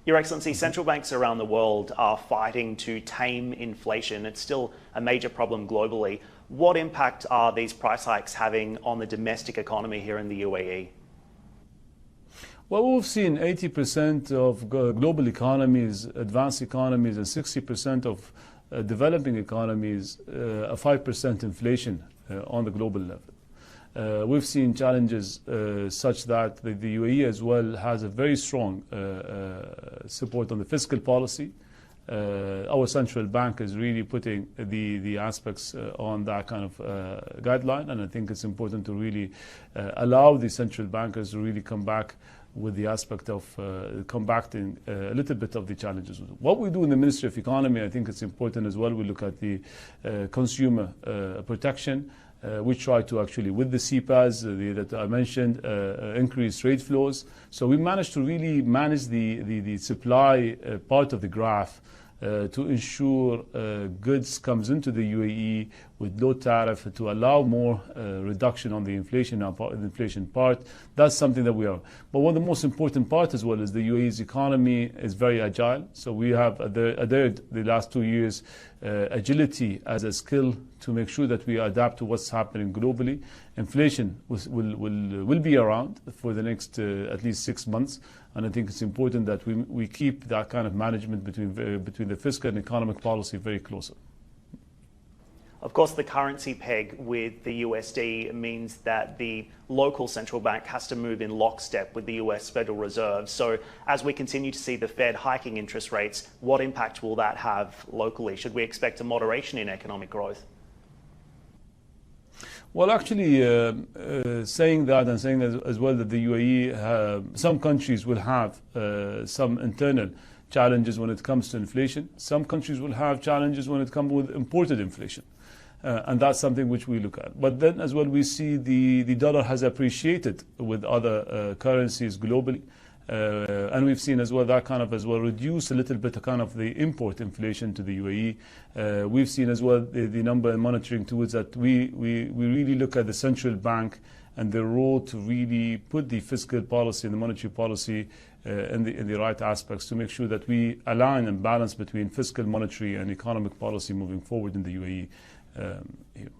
Your Excellency, central banks around the world are fighting to tame inflation. It's still a major problem globally. What impact are these price hikes having on the domestic economy here in the UAE? Well, we've seen 80% of global economies, advanced economies, and 60% of developing economies, a 5% inflation on the global level. We've seen challenges such that the UAE as well has a very strong support on the fiscal policy. Our central bank is really putting the aspects on that kind of guideline, and I think it's important to really allow the central bankers to really come back with the aspect of combating a little bit of the challenges. What we do in the Ministry of Economy, I think it's important as well. We look at the consumer protection. We try to actually, with the CPAs that I mentioned, increase trade flows. So we managed to really manage the supply part of the graph to ensure goods comes into the UAE with low tariff to allow more reduction on the inflation part. That's something that we are. But one of the most important part as well is the UAE's economy is very agile. So we have adhered the last 2 years agility as a skill to make sure that we adapt to what's happening globally. Inflation will be around for the next at least 6 months. And I think it's important that we keep that kind of management between the fiscal and economic policy very close. Of course, the currency peg with the USD means that the local central bank has to move in lockstep with the US Federal Reserve. So as we continue to see the Fed hiking interest rates, what impact will that have locally? Should we expect a moderation in economic growth? Well, actually, saying that and saying as well that the UAE, some countries will have some internal challenges when it comes to inflation. Some countries will have challenges when it comes with imported inflation. And that's something which we look at. But then as well, we see the dollar has appreciated with other currencies globally. And we've seen as well that kind of as well reduce a little bit kind of the import inflation to the UAE. We've seen as well the number of monitoring tools that we really look at the central bank and the role to really put the fiscal policy and the monetary policy in the right aspects to make sure that we align and balance between fiscal, monetary and economic policy moving forward in the UAE here.